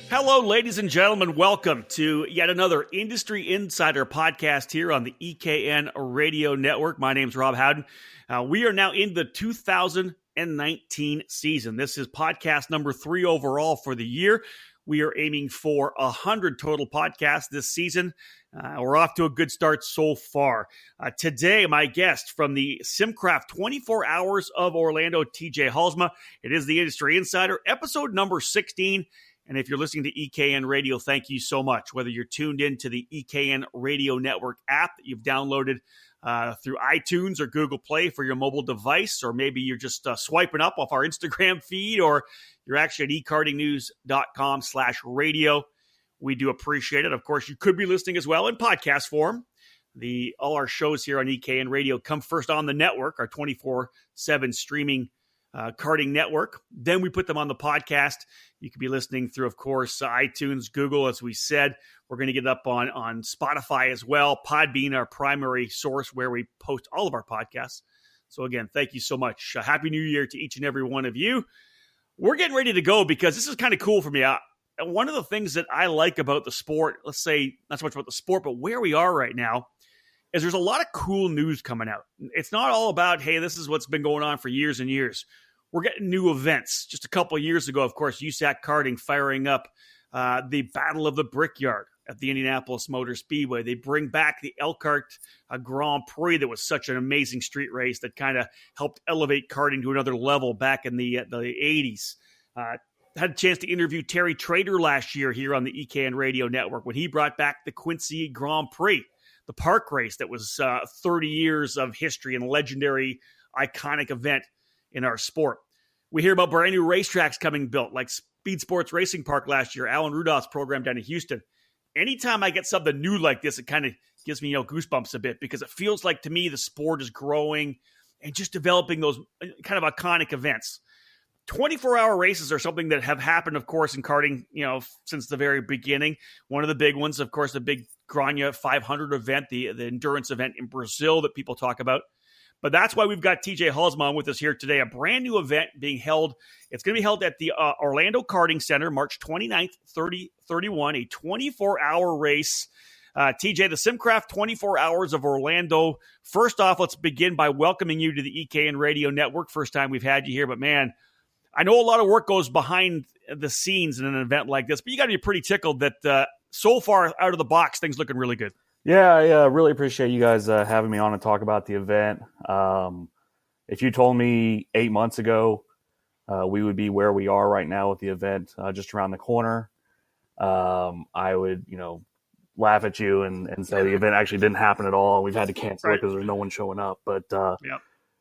Hello, ladies and gentlemen. Welcome to yet another Industry Insider podcast here on the EKN Radio Network. My name's Rob Howden. We are now in the 2019 season. This is podcast number 3 overall for the year. We are aiming for 100 total podcasts this season. We're off to a good start so far. Today, my guest from the SimCraft 24 Hours of Orlando, TJ Halsema. It is the Industry Insider, episode number 16. And if you're listening to EKN Radio, thank you so much. Whether you're tuned into the EKN Radio Network app that you've downloaded through iTunes or Google Play for your mobile device, or maybe you're just swiping up off our Instagram feed, or you're actually at ekartingnews.com/radio. We do appreciate it. Of course, you could be listening as well in podcast form. All our shows here on EKN Radio come first on the network, our 24/7 streaming karting network. Then we put them on the podcast. You could be listening through, of course, iTunes, Google, as we said. We're going to get it up on Spotify as well. Podbean, our primary source where we post all of our podcasts. So again, thank you so much. Happy New Year to each and every one of you. We're getting ready to go because this is kind of cool for me. One of the things that I like about the sport, let's say not so much about the sport, but where we are right now, is there's a lot of cool news coming out. It's not all about, hey, this is what's been going on for years and years. We're getting new events. Just a couple of years ago, of course, USAC Karting firing up the Battle of the Brickyard at the Indianapolis Motor Speedway. They bring back the Elkhart Grand Prix that was such an amazing street race that kind of helped elevate karting to another level back in the 80s. Had a chance to interview Terry Trader last year here on the EKN Radio Network when he brought back the Quincy Grand Prix, the park race that was 30 years of history and legendary, iconic event in our sport. We hear about brand new racetracks coming built, like Speed Sports Racing Park last year, Alan Rudolph's program down in Houston. Anytime I get something new like this, it kind of gives me goosebumps a bit, because it feels like to me the sport is growing and just developing those kind of iconic events. 24-hour races are something that have happened, of course, in karting, since the very beginning. One of the big ones, of course, the big Granja 500 event, the endurance event in Brazil that people talk about. But that's why we've got TJ Halsema on with us here today, a brand new event being held. It's going to be held at the Orlando Karting Center, March 29th, 31, a 24-hour race. TJ, the SimCraft 24 Hours of Orlando. First off, let's begin by welcoming you to the EKN Radio Network. First time we've had you here, but man, I know a lot of work goes behind the scenes in an event like this, but you got to be pretty tickled that so far out of the box, things looking really good. Yeah, I really appreciate you guys having me on to talk about the event. If you told me 8 months ago we would be where we are right now with the event just around the corner, I would, laugh at you and say the event actually didn't happen at all. We've had to cancel it because there's no one showing up. But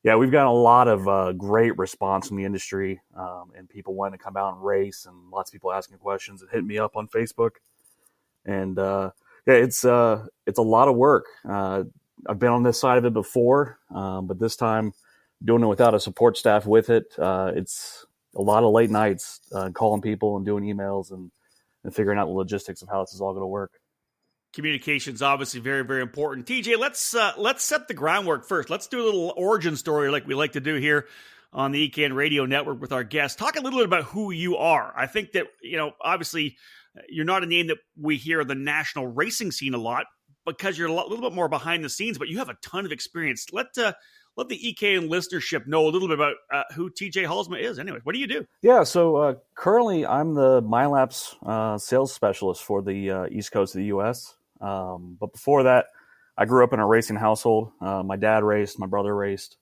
yeah, we've got a lot of great response from the industry and people wanting to come out and race, and lots of people asking questions and hitting me up on Facebook. And yeah, it's a lot of work. I've been on this side of it before, but this time doing it without a support staff with it, it's a lot of late nights calling people and doing emails and figuring out the logistics of how this is all going to work. Communication is obviously very, very important. TJ, let's set the groundwork first. Let's do a little origin story like we like to do here on the EKN Radio Network with our guests. Talk a little bit about who you are. I think that, obviously you're not a name that we hear in the national racing scene a lot because you're a little bit more behind the scenes, but you have a ton of experience. Let the EKN listenership know a little bit about who TJ Halsema is. Anyway, what do you do? Yeah, so currently I'm the MyLaps sales specialist for the East Coast of the U.S. But before that, I grew up in a racing household. My dad raced, my brother raced.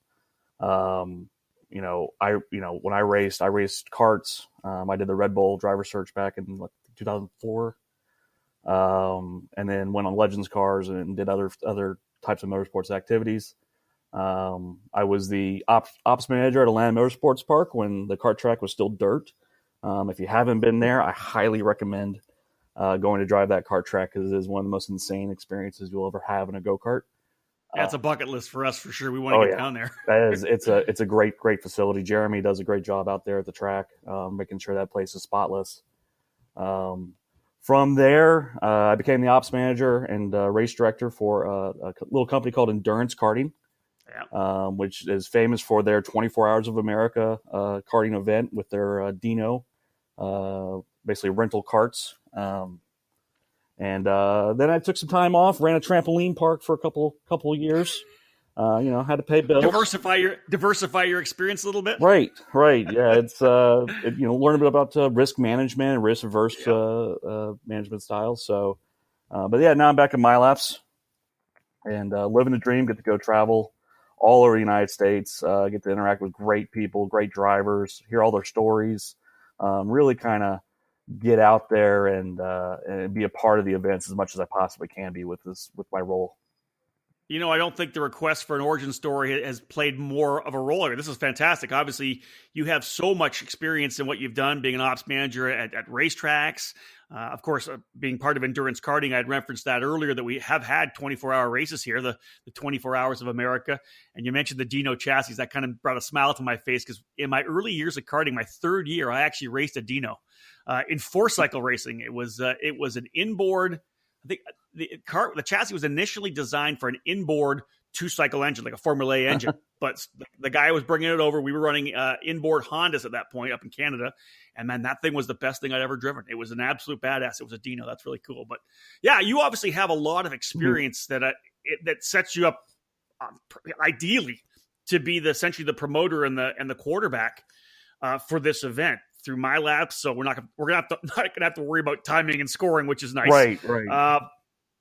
When I raced karts. I did the Red Bull driver search back in 2004, and then went on Legends cars and did other types of motorsports activities. I was the ops manager at Atlanta Motorsports Park when the kart track was still dirt. If you haven't been there, I highly recommend going to drive that kart track, because it is one of the most insane experiences you'll ever have in a go-kart. That's a bucket list for us for sure. We want to get down there. It's a great facility. Jeremy does a great job out there at the track, making sure that place is spotless. From there, I became the ops manager and race director for a little company called Endurance Karting, which is famous for their 24 Hours of America karting event with their Dino basically rental carts. And then I took some time off, ran a trampoline park for a couple of years. Had to pay bills. Diversify your experience a little bit. Right. Yeah, it's learn a bit about risk management and risk averse management styles. So, but yeah, now I'm back at MyLapse and living the dream. Get to go travel all over the United States. Get to interact with great people, great drivers, hear all their stories. Really kind of get out there and be a part of the events as much as I possibly can be with my role. I don't think the request for an origin story has played more of a role here. This is fantastic. Obviously, you have so much experience in what you've done, being an ops manager at racetracks. Of course, being part of endurance karting, I'd referenced that earlier, that we have had 24-hour races here, the 24 Hours of America. And you mentioned the Dino chassis. That kind of brought a smile to my face because in my early years of karting, my third year, I actually raced a Dino in four-cycle racing. It was an inboard. I think the chassis was initially designed for an inboard two-cycle engine, like a Formula A engine. But the guy was bringing it over. We were running inboard Hondas at that point up in Canada. And, man, that thing was the best thing I'd ever driven. It was an absolute badass. It was a Dino. That's really cool. But, yeah, you obviously have a lot of experience that sets you up ideally to be essentially the promoter and the quarterback for this event through MyLapse. So we're not gonna have to worry about timing and scoring, which is nice. Right.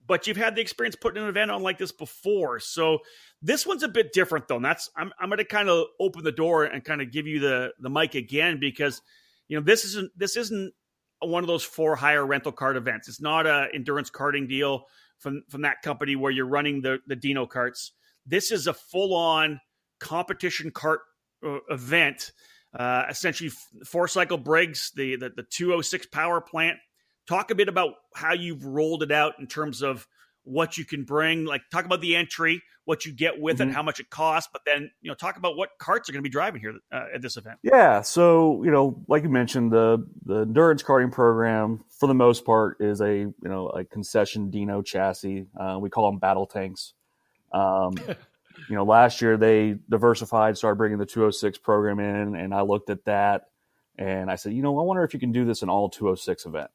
But you've had the experience putting an event on like this before. So this one's a bit different, though. And I'm going to kind of open the door and kind of give you the mic again, because this isn't one of those for-hire rental kart events. It's not a endurance karting deal from that company where you're running the Dino karts. This is a full-on competition kart event. Essentially, four-cycle Briggs, the 206 power plant. Talk a bit about how you've rolled it out in terms of what you can bring. Like, talk about the entry, what you get with it, how much it costs, but then talk about what karts are going to be driving here at this event. Yeah, so like you mentioned, the endurance karting program for the most part is a concession Dino chassis. We call them battle tanks. Last year they diversified, started bringing the 206 program in, and I looked at that and I said, I wonder if you can do this in all 206 event.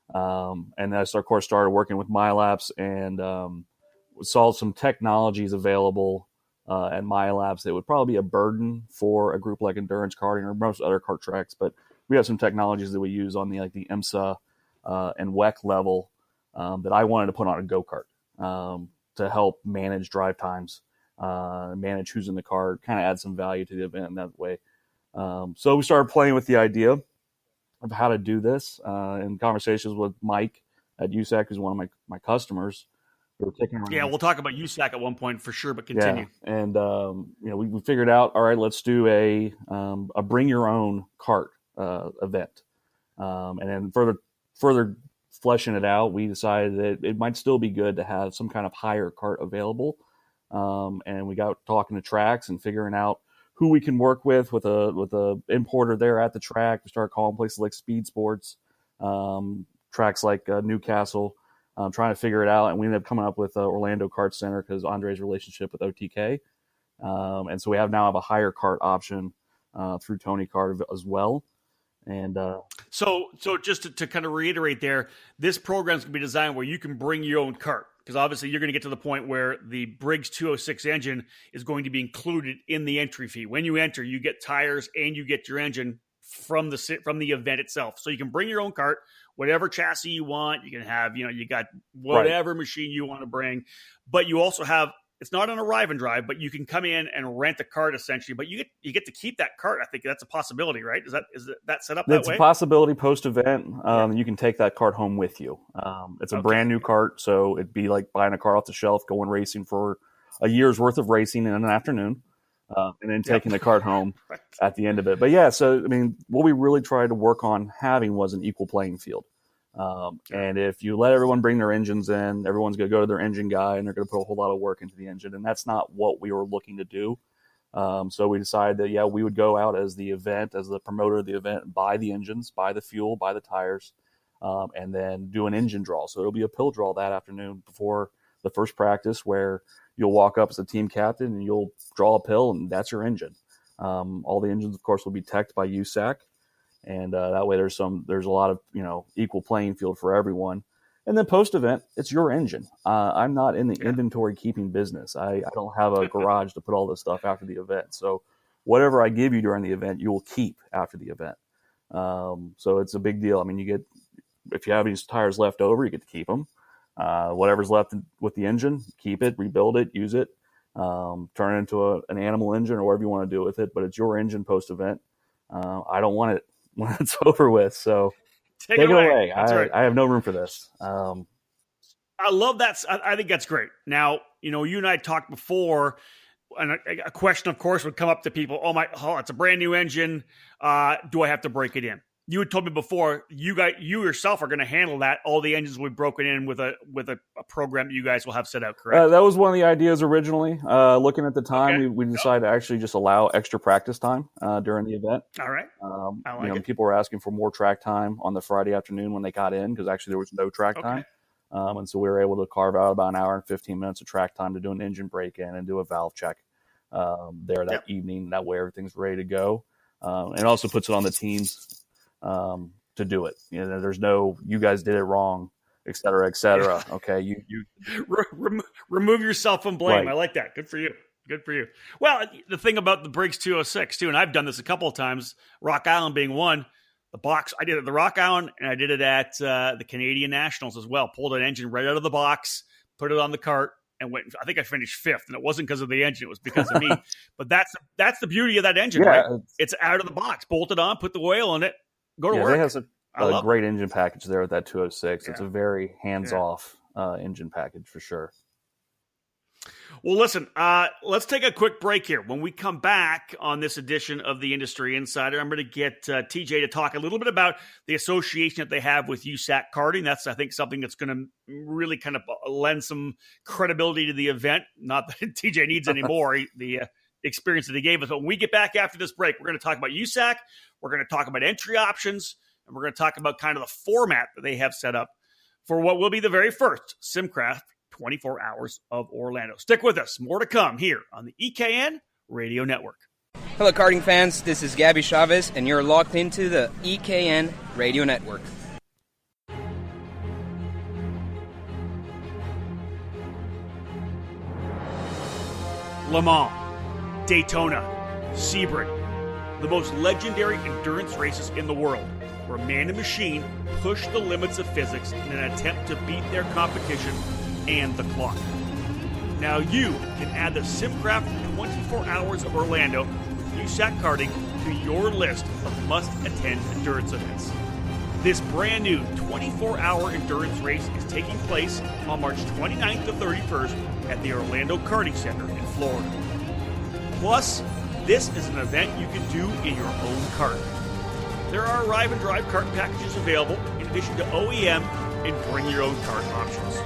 And I, of course, started working with MyLapse and saw some technologies available at MyLapse that would probably be a burden for a group like Endurance Karting or most other kart tracks. But we have some technologies that we use on the IMSA and WEC level that I wanted to put on a go-kart to help manage drive times, manage who's in the kart, kind of add some value to the event in that way. So we started playing with the idea of how to do this in conversations with Mike at USAC, who's one of my customers. We were taking around. Yeah, we'll talk about USAC at one point for sure, but continue. Yeah. And we figured out, all right, let's do a bring your own kart event, and then further fleshing it out, we decided that it might still be good to have some kind of hire kart available, and we got talking to tracks and figuring out who we can work with a importer there at the track. We started calling places like Speed Sports, tracks like Newcastle, trying to figure it out. And we ended up coming up with Orlando Kart Center because Andre's relationship with OTK. And so we now have a hire kart option through Tony Kart as well. And so just to kind of reiterate there, this program is going to be designed where you can bring your own kart. Because obviously you're going to get to the point where the Briggs 206 engine is going to be included in the entry fee. When you enter, you get tires and you get your engine from the event itself. So you can bring your own kart, whatever chassis you want. You can have, you got whatever machine you want to bring. But you also have, it's not an arrive and drive, but you can come in and rent a kart essentially. But you get to keep that kart. I think that's a possibility, right? Is that set up that way? It's a possibility post-event. You can take that kart home with you. It's a brand new kart, so it'd be like buying a car off the shelf, going racing for a year's worth of racing in an afternoon, and then taking the kart home at the end of it. But yeah, so I mean, what we really tried to work on having was an equal playing field. And if you let everyone bring their engines in, everyone's going to go to their engine guy and they're going to put a whole lot of work into the engine. And that's not what we were looking to do. So we decided that, we would go out as the promoter of the event, buy the engines, buy the fuel, buy the tires, and then do an engine draw. So it'll be a pill draw that afternoon before the first practice where you'll walk up as the team captain and you'll draw a pill and that's your engine. All the engines, of course, will be teched by USAC. And that way there's a lot of, equal playing field for everyone. And then post-event, it's your engine. I'm not in the inventory keeping business. I don't have a garage to put all this stuff after the event. So whatever I give you during the event, you will keep after the event. So it's a big deal. I mean, if you have these tires left over, you get to keep them. Whatever's left with the engine, keep it, rebuild it, use it, turn it into an animal engine or whatever you want to do with it. But it's your engine post-event. I don't want it when it's over with. So take it away. I have no room for this. I love that. I think that's great. Now, you and I talked before, and a question, of course, would come up to people. It's a brand new engine. Do I have to break it in? You had told me before, you yourself are going to handle that. All the engines will be broken in with a program that you guys will have set out, correct? That was one of the ideas originally. Looking at the time, we decided to actually just allow extra practice time during the event. All right. I like it. People were asking for more track time on the Friday afternoon when they got in, because actually there was no track time. And so we were able to carve out about an hour and 15 minutes of track time to do an engine break-in and do a valve check that evening. That way everything's ready to go. And it also puts it on the teams to do it. There's no, you guys did it wrong, et cetera, et cetera. Okay. You remove yourself from blame. Right. I like that. Good for you. Good for you. Well, the thing about the Briggs 206 too, and I've done this a couple of times, Rock Island being one, the box, I did it at the Rock Island and I did it at the Canadian Nationals as well. Pulled an engine right out of the box, put it on the cart, and went. I think I finished fifth, and it wasn't because of the engine; it was because of me. But that's the beauty of that engine, right? It's out of the box, bolted on, put the oil in it, go to work. They have a great engine package there with that 206. Yeah. It's a very hands-off engine package for sure. Well, listen, let's take a quick break here. When we come back on this edition of the Industry Insider, I'm going to get TJ to talk a little bit about the association that they have with USAC karting. That's, I think, something that's going to really kind of lend some credibility to the event. Not that TJ needs any more, the experience that he gave us. But when we get back after this break, we're going to talk about USAC, we're going to talk about entry options, and we're going to talk about kind of the format that they have set up for what will be the very first SimCraft 24 Hours of Orlando. Stick with us. More to come here on the EKN Radio Network. Hello, karting fans. This is Gabby Chavez, and you're locked into the EKN Radio Network. Le Mans, Daytona, Sebring, the most legendary endurance races in the world, where man and machine push the limits of physics in an attempt to beat their competition and the clock. Now you can add the SimCraft 24 Hours of Orlando with USAC karting to your list of must-attend endurance events. This brand new 24-hour endurance race is taking place on March 29th to 31st at the Orlando Karting Center in Florida. Plus, this is an event you can do in your own kart. There are arrive and drive kart packages available in addition to OEM and bring your own kart options.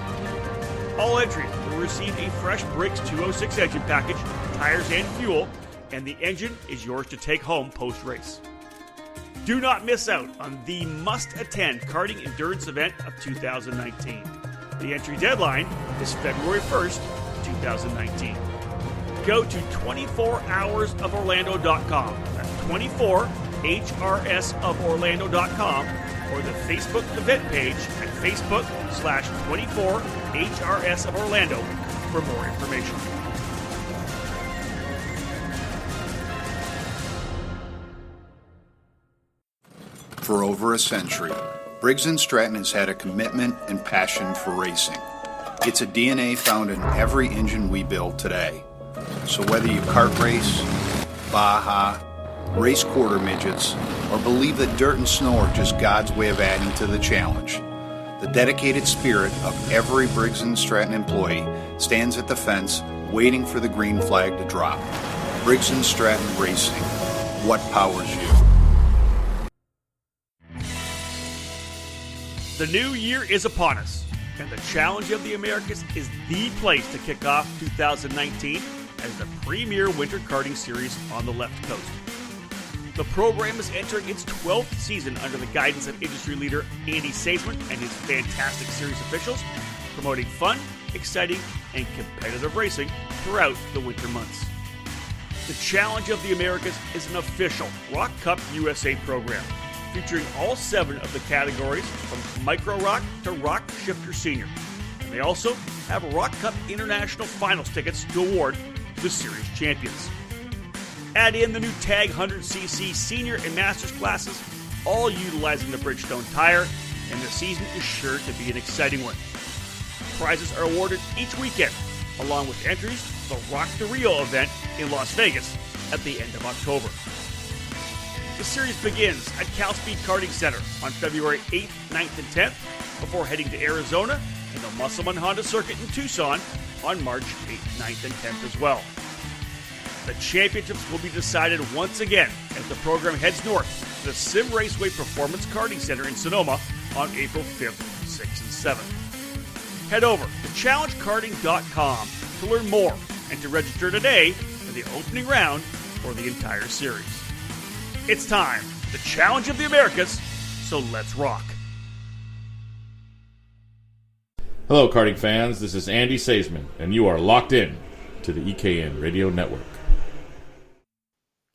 All entries will receive a fresh Briggs 206 engine package, tires and fuel, and the engine is yours to take home post-race. Do not miss out on the must-attend karting endurance event of 2019. The entry deadline is February 1st, 2019. Go to 24hoursorlando.com. That's 24HRSofOrlando.com or the Facebook event page at Facebook/24HRS of Orlando for more information. For over a century, Briggs & Stratton has had a commitment and passion for racing. It's a DNA found in every engine we build today. So whether you kart race, Baja, race quarter midgets, or believe that dirt and snow are just God's way of adding to the challenge, the dedicated spirit of every Briggs & Stratton employee stands at the fence waiting for the green flag to drop. Briggs & Stratton Racing. What powers you? The new year is upon us, and the Challenge of the Americas is the place to kick off 2019 as the premier winter karting series on the left coast. The program is entering its 12th season under the guidance of industry leader Andy Saisman and his fantastic series officials, promoting fun, exciting, and competitive racing throughout the winter months. The Challenge of the Americas is an official Rock Cup USA program, featuring all 7 of the categories from Micro Rock to Rock Shifter Senior. And they also have Rock Cup International Finals tickets to award to the series champions. Add in the new Tag 100cc Senior and Masters classes, all utilizing the Bridgestone tire, and the season is sure to be an exciting one. Prizes are awarded each weekend, along with entries to the Rock the Rio event in Las Vegas at the end of October. The series begins at Cal Speed Karting Center on February 8th, 9th, and 10th, before heading to Arizona and the Musselman Honda Circuit in Tucson on March 8th, 9th, and 10th as well. The championships will be decided once again as the program heads north to the Sim Raceway Performance Karting Center in Sonoma on April 5th, 6th, and 7th. Head over to challengekarting.com to learn more and to register today for the opening round for the entire series. It's time, the Challenge of the Americas, so let's rock. Hello, karting fans. This is Andy Saisman, and you are locked in to the EKN Radio Network.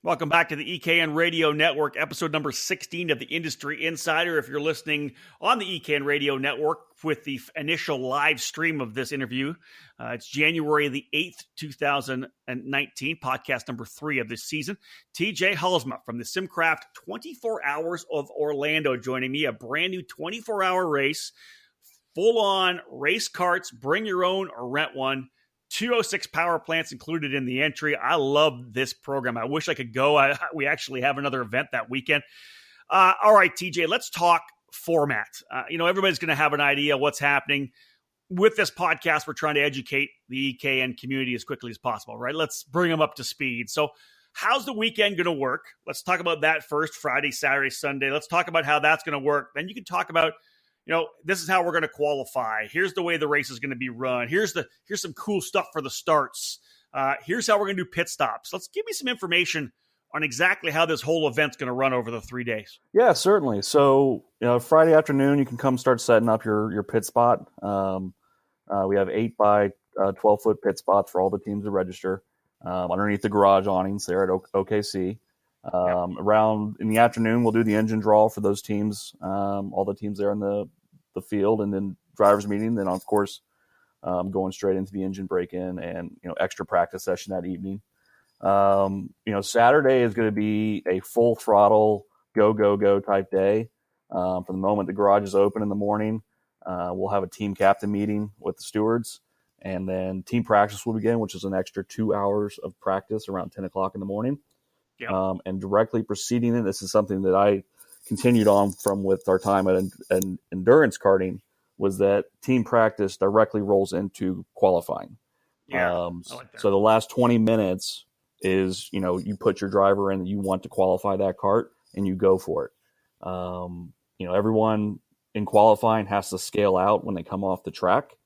Welcome back to the EKN Radio Network, episode number 16 of the Industry Insider. If you're listening on the EKN Radio Network with the initial live stream of this interview, it's January the 8th, 2019, podcast number 3 of this season. TJ Halsema from the SimCraft 24 Hours of Orlando joining me, a brand new 24-hour race, full-on race carts, bring your own or rent one. 206 power plants included in the entry. I love this program. I wish I could go. We actually have another event that weekend. All right, TJ, let's talk format. Everybody's going to have an idea what's happening. With this podcast, we're trying to educate the EKN community as quickly as possible, right? Let's bring them up to speed. So how's the weekend going to work? Let's talk about that first, Friday, Saturday, Sunday. Let's talk about how that's going to work. Then you can talk about this is how we're going to qualify. Here's the way the race is going to be run. Here's some cool stuff for the starts. Here's how we're going to do pit stops. Let's give me some information on exactly how this whole event's going to run over the 3 days. Yeah, certainly. So, Friday afternoon, you can come start setting up your pit spot. We have 8 by 12-foot pit spots for all the teams to register underneath the garage awnings there at OKC. Around in the afternoon, we'll do the engine draw for those teams, all the teams there in the field, and then drivers meeting. Then, of course, going straight into the engine break-in and extra practice session that evening. Saturday is going to be a full throttle go type day. From the moment the garage is open in the morning, we'll have a team captain meeting with the stewards, and then team practice will begin, which is an extra 2 hours of practice around 10 o'clock in the morning. Yep. And directly preceding it, this is something that I continued on from with our time at endurance karting, was that team practice directly rolls into qualifying. Yeah, I like that. So the last 20 minutes is, you put your driver in that you want to qualify that kart and you go for it. Everyone in qualifying has to scale out when they come off the track.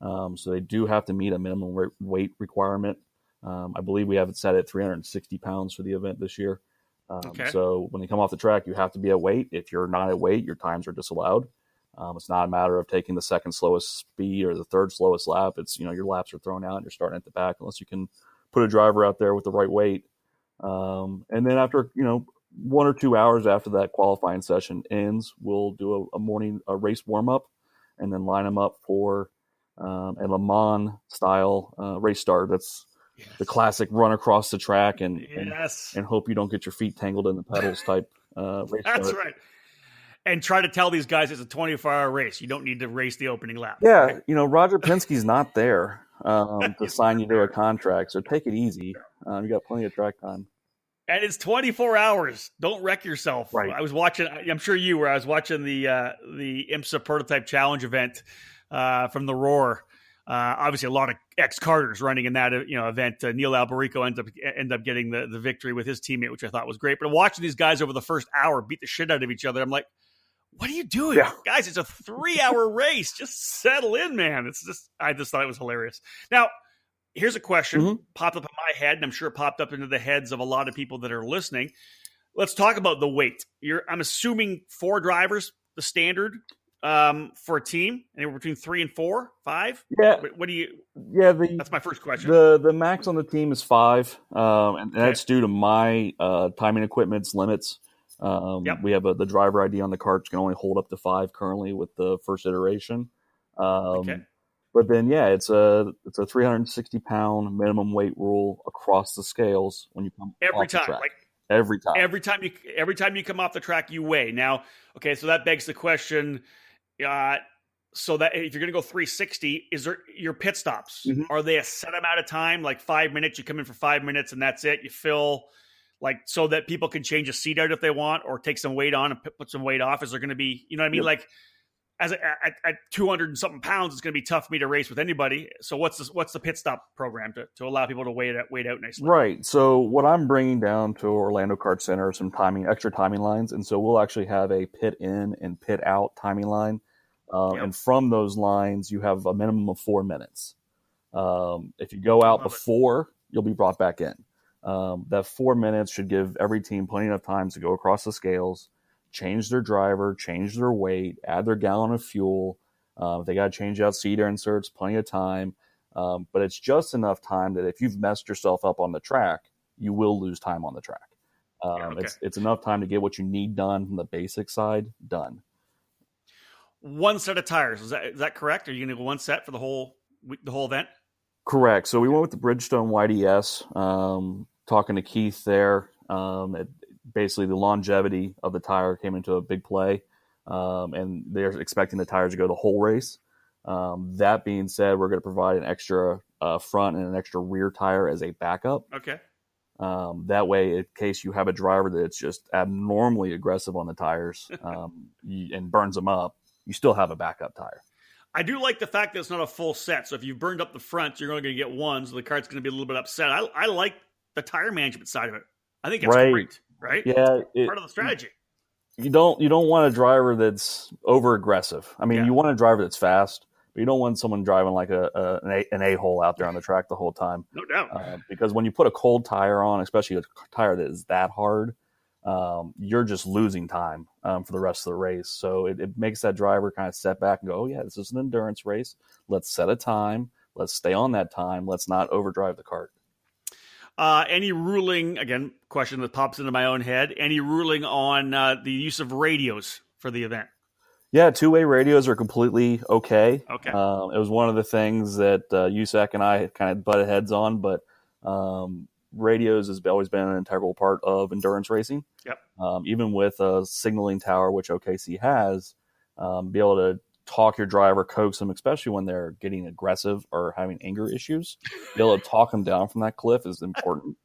So they do have to meet a minimum weight requirement. I believe we have it set at 360 pounds for the event this year. Okay. So when they come off the track, you have to be at weight. If you're not at weight, your times are disallowed. It's not a matter of taking the second slowest speed or the third slowest lap. It's, your laps are thrown out and you're starting at the back unless you can put a driver out there with the right weight. And then after, 1 or 2 hours after that qualifying session ends, we'll do a race warm-up and then line them up for a Le Mans style race start. That's the classic run across the track and hope you don't get your feet tangled in the pedals type race. That's right. And try to tell these guys it's a 24-hour race. You don't need to race the opening lap. Yeah, right? Roger Penske's not there to sign you to a contract, so take it easy. You got plenty of track time. And it's 24 hours. Don't wreck yourself. Right. I was watching, I'm sure you were, I was watching the IMSA Prototype Challenge event from the Roar. Obviously, a lot of ex-karters running in that event. Neil Alberico ended up getting the victory with his teammate, which I thought was great. But watching these guys over the first hour beat the shit out of each other, I'm like, what are you doing? Yeah. Guys, it's a 3-hour race. Just settle in, man. I just thought it was hilarious. Now, here's a question popped up in my head, and I'm sure it popped up into the heads of a lot of people that are listening. Let's talk about the weight. I'm assuming 4 drivers, the standard for a team, anywhere between 3 and 4, 5. Yeah. What do you? Yeah. That's my first question. The max on the team is 5, and that's due to my timing equipment's limits. Yep. We have the driver ID on the carts can only hold up to 5 currently with the first iteration. Okay. But then, yeah, it's a 360-pound minimum weight rule across the scales when you come Every off the time, track. like Every time. every time you come off the track, you weigh. Now, okay, so that begs the question. So that if you're going to go 360, is there your pit stops? Mhm. Are they a set amount of time, like 5 minutes? You come in for 5 minutes and that's it. You fill, like, so that people can change a seat out if they want, or take some weight on and put some weight off. Is there going to be, you know what I mean? Yep. Like, at 200 and something pounds, it's going to be tough for me to race with anybody. So what's the pit stop program to allow people to weight out nicely? Right. So what I'm bringing down to Orlando Kart Center are some extra timing lines, and so we'll actually have a pit in and pit out timing line, Yep. and from those lines you have a minimum of 4 minutes. If you go out before, you'll be brought back in. That 4 minutes should give every team plenty of time to go across the scales, change their driver, change their weight, add their gallon of fuel. If they got to change out seat inserts, plenty of time. But it's just enough time that if you've messed yourself up on the track, you will lose time on the track. Okay. It's enough time to get what you need done from the basic side done. One set of tires, is that correct? Are you going to go one set for the whole event? Correct. So we went with the Bridgestone YDS. Talking to Keith there, basically the longevity of the tire came into a big play, and they're expecting the tires to go the whole race. That being said, we're going to provide an extra front and an extra rear tire as a backup. Okay. That way, in case you have a driver that's just abnormally aggressive on the tires and burns them up, you still have a backup tire. I do like the fact that it's not a full set. So if you've burned up the front, you're only going to get one, so the cart's going to be a little bit upset. I like the tire management side of it. I think it's great, right? Yeah, part of the strategy. You don't want a driver that's over aggressive. I mean, you want a driver that's fast, but you don't want someone driving like an a-hole out there on the track the whole time. No doubt. Because when you put a cold tire on, especially a tire that is that hard, you're just losing time for the rest of the race. So it makes that driver kind of step back and go, oh yeah, this is an endurance race. Let's set a time. Let's stay on that time. Let's not overdrive the cart. Any ruling, again, question that pops into my own head, any ruling on the use of radios for the event? Yeah, two-way radios are completely okay. Okay. It was one of the things that USAC and I kind of butted heads on, but radios has always been an integral part of endurance racing. Yep. Even with a signaling tower, which OKC has, be able to talk your driver, coax them, especially when they're getting aggressive or having anger issues. Be able to talk them down from that cliff is important.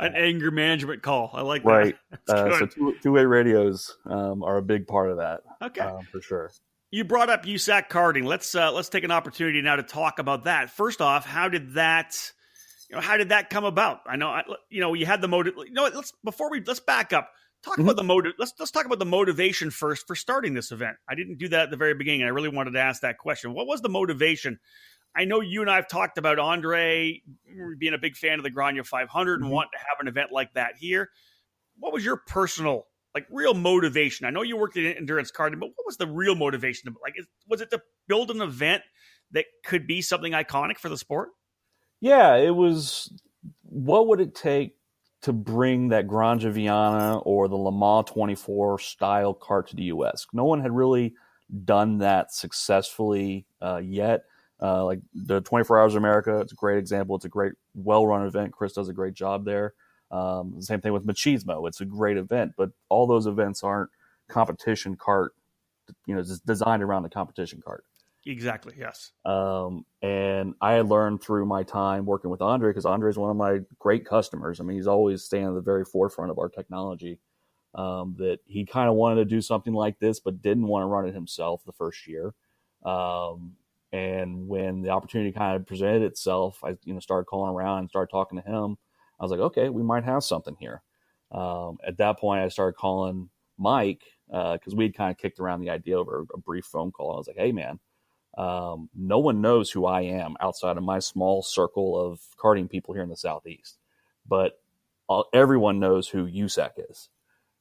An anger management call. I like that. Right. So two-way radios are a big part of that. Okay. For sure. You brought up USAC karting. Let's take an opportunity now to talk about that. First off, how did that come about? I know, you had the motive. Let's back up. Talk about the motive. Let's talk about the motivation first for starting this event. I didn't do that at the very beginning. I really wanted to ask that question. What was the motivation? I know you and I have talked about Andre being a big fan of the Grania 500 and wanting to have an event like that here. What was your personal, real motivation? I know you worked in endurance karting, but what was the real motivation? Was it to build an event that could be something iconic for the sport? Yeah, it was. What would it take to bring that Granja Viana or the Le Mans 24 style kart to the U.S.? No one had really done that successfully yet. Like the 24 Hours of America, it's a great example. It's a great, well-run event. Chris does a great job there. Same thing with Machismo. It's a great event, but all those events aren't competition kart, just designed around the competition kart. Exactly, yes. And I learned through my time working with Andre, because Andre is one of my great customers. I mean, he's always staying at the very forefront of our technology, that he kind of wanted to do something like this, but didn't want to run it himself the first year. And when the opportunity kind of presented itself, I started calling around and started talking to him. I was like, okay, we might have something here. At that point, I started calling Mike, because we had kind of kicked around the idea over a brief phone call. I was like, hey, man, no one knows who I am outside of my small circle of karting people here in the Southeast, but everyone knows who USAC is.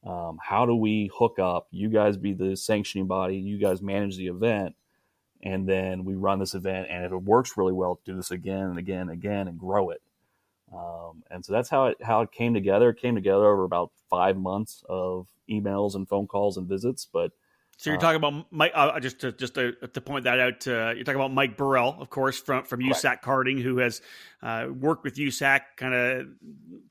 How do we hook up? You guys be the sanctioning body. You guys manage the event. And then we run this event. And if it works really well, do this again and again and again and grow it. And so that's how it came together. It came together over about 5 months of emails and phone calls and visits. But so you're talking about Mike. Just to point that out, you're talking about Mike Burrell, of course, from USAC Karting, who has worked with USAC, kind of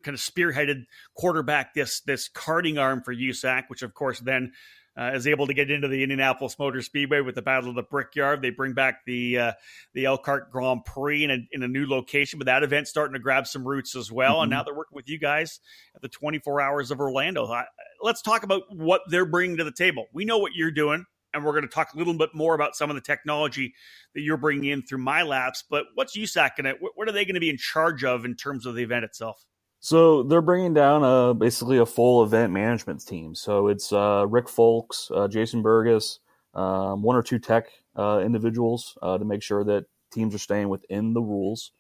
spearheaded, quarterback this karting arm for USAC, which of course then is able to get into the Indianapolis Motor Speedway with the Battle of the Brickyard. They bring back the Elkhart Grand Prix in a new location, but that event's starting to grab some roots as well. Mm-hmm. And now they're working with you guys at the 24 Hours of Orlando. Let's talk about what they're bringing to the table. We know what you're doing, and we're going to talk a little bit more about some of the technology that you're bringing in through MyLapse. But what's USAC what are they going to be in charge of in terms of the event itself? So they're bringing down basically a full event management team. So it's Rick Folks, Jason Burgess, one or two tech individuals to make sure that teams are staying within the rules.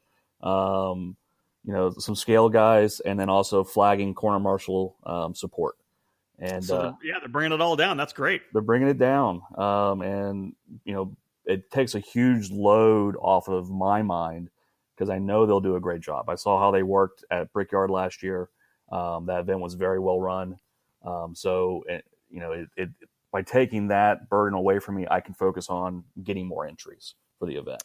Some scale guys, and then also flagging corner marshal support. And so they're bringing it all down. That's great. They're bringing it down, and it takes a huge load off of my mind, because I know they'll do a great job. I saw how they worked at Brickyard last year. That event was very well run. By taking that burden away from me, I can focus on getting more entries for the event.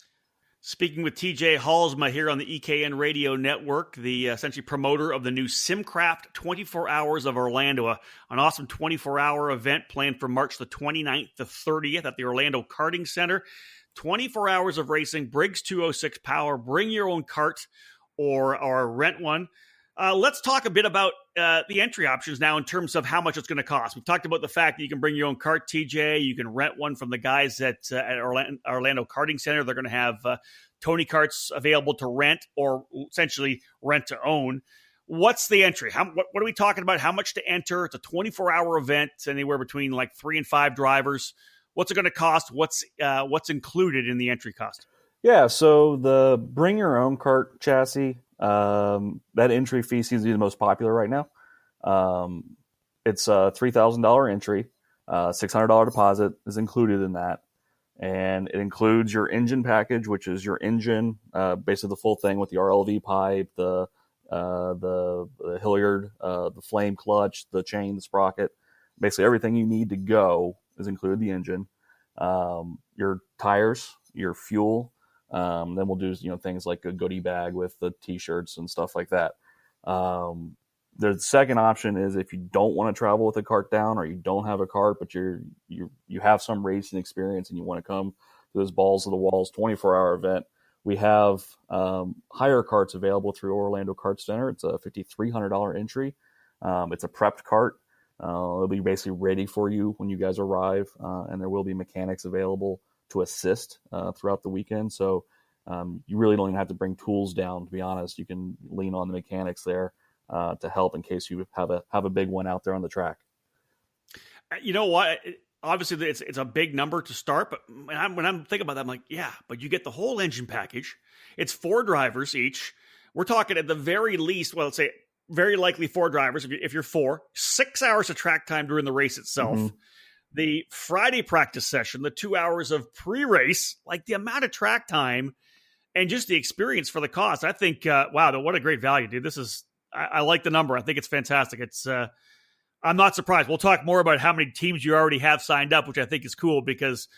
Speaking with TJ Halsema here on the EKN Radio Network, the essentially promoter of the new SimCraft 24 Hours of Orlando, an awesome 24-hour event planned for March the 29th to 30th at the Orlando Karting Center. 24 hours of racing, Briggs 206 power, bring your own kart or rent one. Let's talk a bit about the entry options now in terms of how much it's going to cost. We've talked about the fact that you can bring your own kart, TJ. You can rent one from the guys at Orlando Karting Center. They're going to have Tony karts available to rent, or essentially rent to own. What's the entry? What are we talking about? How much to enter? It's a 24-hour event, anywhere between like 3 and 5 drivers. What's it going to cost? What's included in the entry cost? Yeah, so the bring your own kart chassis, that entry fee seems to be the most popular right now. It's a $3,000 entry, $600 deposit is included in that, and it includes your engine package, which is your engine, basically the full thing with the RLV pipe, the Hilliard, the flame clutch, the chain, the sprocket, basically everything you need to go is included the engine, your tires, your fuel. Then we'll do things like a goodie bag with the t-shirts and stuff like that. The second option is if you don't want to travel with a cart down, or you don't have a cart, but you have some racing experience and you want to come to this balls to the walls 24-hour event. We have hire carts available through Orlando Kart Center. It's a $5,300 entry. It's a prepped cart. It'll be basically ready for you when you guys arrive, and there will be mechanics available to assist throughout the weekend. So you really don't even have to bring tools down, to be honest. You can lean on the mechanics there to help in case you have a big one out there on the track. You know what? Obviously, it's a big number to start, but when I'm thinking about that, I'm like, yeah, but you get the whole engine package. It's 4 drivers each. We're talking at the very least, well, let's say very likely 4 drivers. If you're 4, 6 hours of track time during the race itself. Mm-hmm. The Friday practice session, the 2 hours of pre-race, like the amount of track time and just the experience for the cost. I think, wow, what a great value, dude. I like the number. I think it's fantastic. I'm not surprised. We'll talk more about how many teams you already have signed up, which I think is cool, because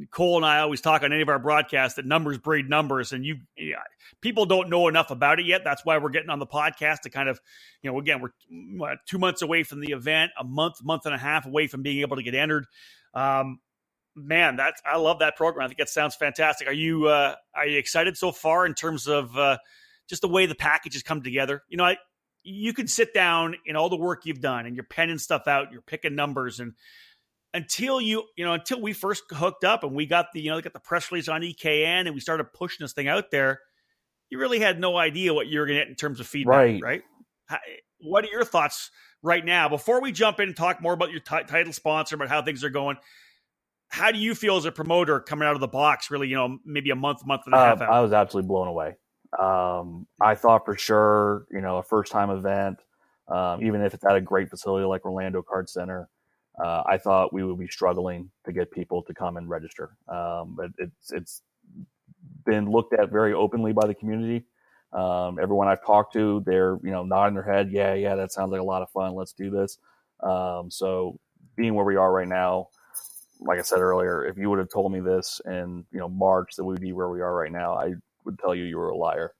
Cole and I always talk on any of our broadcasts that numbers breed numbers, and people don't know enough about it yet. That's why we're getting on the podcast to kind of, again, we're 2 months away from the event, a month and a half away from being able to get entered. Man, I love that program. I think it sounds fantastic. Are you excited so far in terms of just the way the package has come together? You can sit down in all the work you've done and you're penning stuff out, you're picking numbers, and until we first hooked up and we got the press release on EKN and we started pushing this thing out there, you really had no idea what you were going to get in terms of feedback, right? What are your thoughts right now? Before we jump in and talk more about your title sponsor, about how things are going, how do you feel as a promoter coming out of the box, really, maybe a month and a half out? I was absolutely blown away. I thought for sure, a first-time event, even if it's at a great facility like Orlando Kart Center, I thought we would be struggling to get people to come and register. But it's been looked at very openly by the community. Everyone I've talked to, they're, nodding their head. Yeah, that sounds like a lot of fun. Let's do this. So being where we are right now, like I said earlier, if you would have told me this in, March that we would be where we are right now, I would tell you were a liar.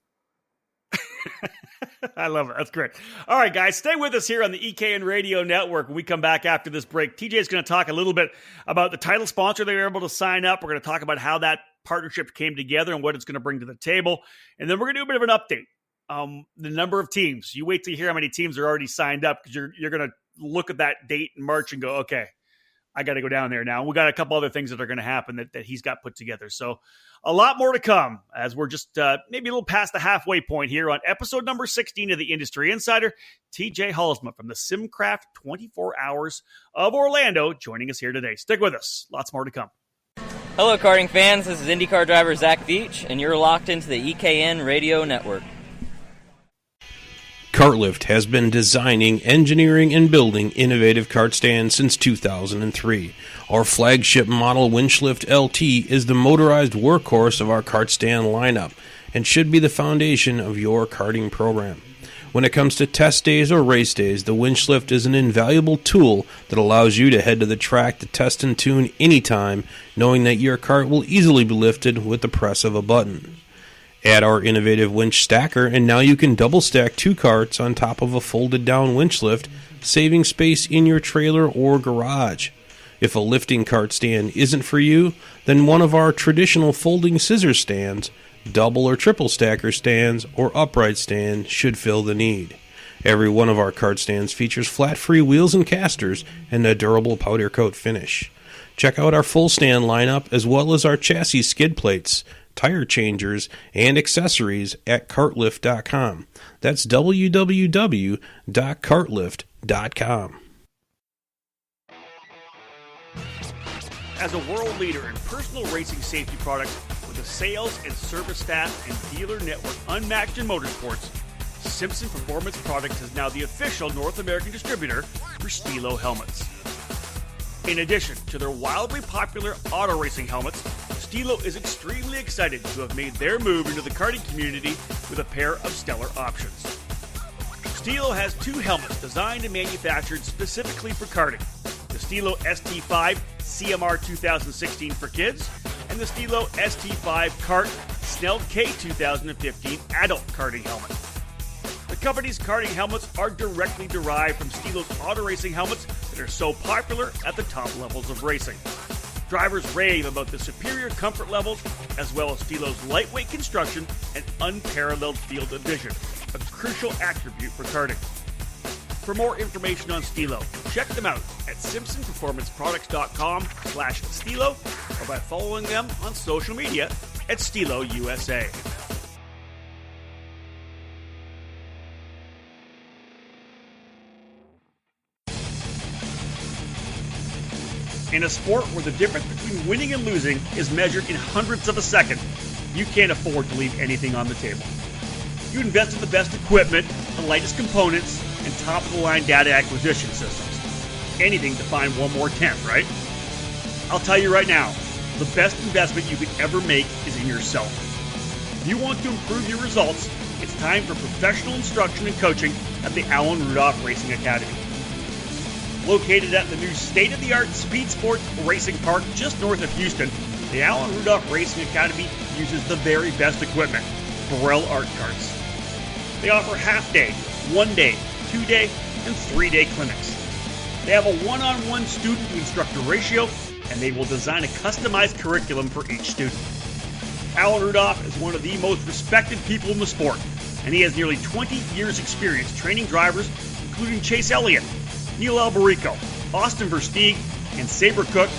I love it. That's great. All right, guys, stay with us here on the EKN Radio Network. When we come back after this break, TJ is going to talk a little bit about the title sponsor they were able to sign up. We're going to talk about how that partnership came together and what it's going to bring to the table. And then we're going to do a bit of an update. The number of teams. You wait to hear how many teams are already signed up, because you're going to look at that date in March and go, okay, I got to go down there now. And we got a couple other things that are going to happen that he's got put together. So a lot more to come, as we're just maybe a little past the halfway point here on episode number 16 of the Industry Insider. TJ Halsema from the SimCraft 24 Hours of Orlando joining us here today. Stick with us. Lots more to come. Hello, karting fans. This is IndyCar driver Zach Veach, and you're locked into the EKN Radio Network. Kartlift has been designing, engineering, and building innovative kart stands since 2003. Our flagship model Winchlift LT is the motorized workhorse of our kart stand lineup and should be the foundation of your karting program. When it comes to test days or race days, the Winchlift is an invaluable tool that allows you to head to the track to test and tune anytime, knowing that your kart will easily be lifted with the press of a button. Add our innovative winch stacker, and now you can double stack 2 carts on top of a folded down winch lift, saving space in your trailer or garage. If a lifting cart stand isn't for you, then one of our traditional folding scissor stands, double or triple stacker stands, or upright stand should fill the need. Every one of our cart stands features flat-free wheels and casters and a durable powder coat finish. Check out our full stand lineup as well as our chassis skid plates, tire changers, and accessories at kartlift.com. That's www.kartlift.com. As a world leader in personal racing safety products with a sales and service staff and dealer network unmatched in motorsports, Simpson Performance Products is now the official North American distributor for Stilo helmets. In addition to their wildly popular auto racing helmets, Stilo is extremely excited to have made their move into the karting community with a pair of stellar options. Stilo has 2 helmets designed and manufactured specifically for karting: the Stilo ST5 CMR 2016 for kids, and the Stilo ST5 Kart Snell K 2015 adult karting helmet. The company's karting helmets are directly derived from Stilo's auto racing helmets that are so popular at the top levels of racing. Drivers rave about the superior comfort levels, as well as Stilo's lightweight construction and unparalleled field of vision, a crucial attribute for karting. For more information on Stilo, check them out at simpsonperformanceproducts.com/Stilo or by following them on social media at Stilo USA. In a sport where the difference between winning and losing is measured in hundredths of a second, you can't afford to leave anything on the table. You invest in the best equipment, the latest components, and top-of-the-line data acquisition systems. Anything to find one more tenth, right? I'll tell you right now, the best investment you could ever make is in yourself. If you want to improve your results, it's time for professional instruction and coaching at the Alan Rudolph Racing Academy. Located at the new state-of-the-art Speed Sports Racing Park just north of Houston, the Alan Rudolph Racing Academy uses the very best equipment, Burrell Art Carts. They offer half-day, 1-day, 2-day, and 3-day clinics. They have a one-on-one student-to-instructor ratio, and they will design a customized curriculum for each student. Alan Rudolph is one of the most respected people in the sport, and he has nearly 20 years' experience training drivers, including Chase Elliott, Neil Alberico, Austin Versteeg, and Sabre Cook,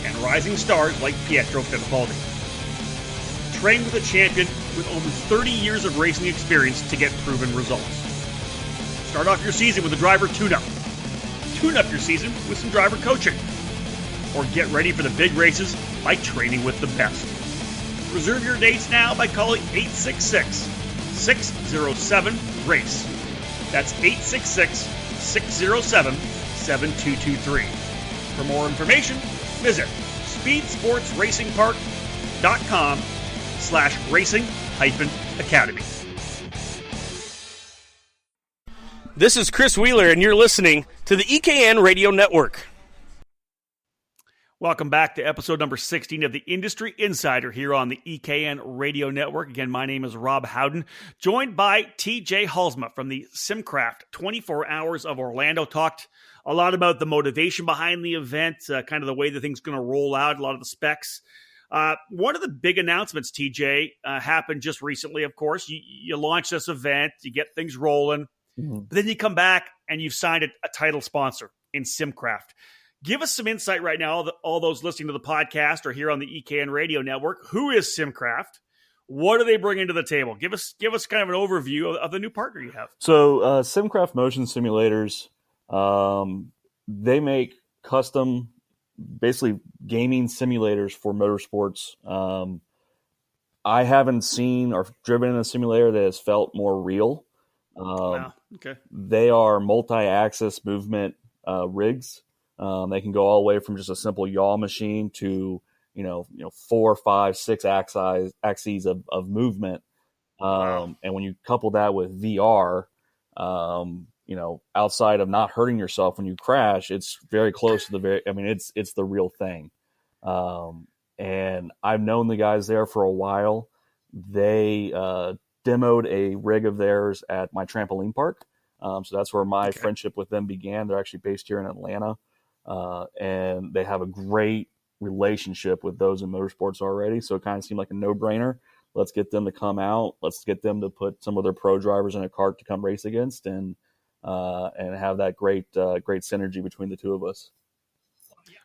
and rising stars like Pietro Fittipaldi. Train with a champion with over 30 years of racing experience to get proven results. Start off your season with a driver tune-up. Tune up your season with some driver coaching. Or get ready for the big races by training with the best. Reserve your dates now by calling 866-607-RACE. That's 866-607-7223. For more information, visit speedsportsracingpark.com/racing-academy. This is Chris Wheeler, and you're listening to the EKN Radio Network. Welcome back to episode number 16 of the Industry Insider here on the EKN Radio Network. Again, my name is Rob Howden, joined by TJ Halsema from the SimCraft 24 Hours of Orlando. Talked a lot about the motivation behind the event, kind of the way the thing's going to roll out, a lot of the specs. One of the big announcements, TJ, happened just recently, of course. You launch this event, you get things rolling, but then you come back and you've signed a title sponsor in SimCraft. Give us some insight right now, all those listening to the podcast or here on the EKN Radio Network. Who is SimCraft? What are they bringing to the table? Give us kind of an overview of the new partner you have. So SimCraft Motion Simulators, they make custom, basically gaming simulators for motorsports. I haven't seen or driven in a simulator that has felt more real. Wow. Okay. They are multi-axis movement rigs. They can go all the way from just a simple yaw machine to, 4, 5, 6 axes of movement. And when you couple that with VR, outside of not hurting yourself when you crash, it's very close to it's the real thing. And I've known the guys there for a while. They demoed a rig of theirs at my trampoline park. So that's where my friendship with them began. They're actually based here in Atlanta. And they have a great relationship with those in motorsports already. So it kind of seemed like a no-brainer. Let's get them to come out. Let's get them to put some of their pro drivers in a kart to come race against and have that great synergy between the two of us.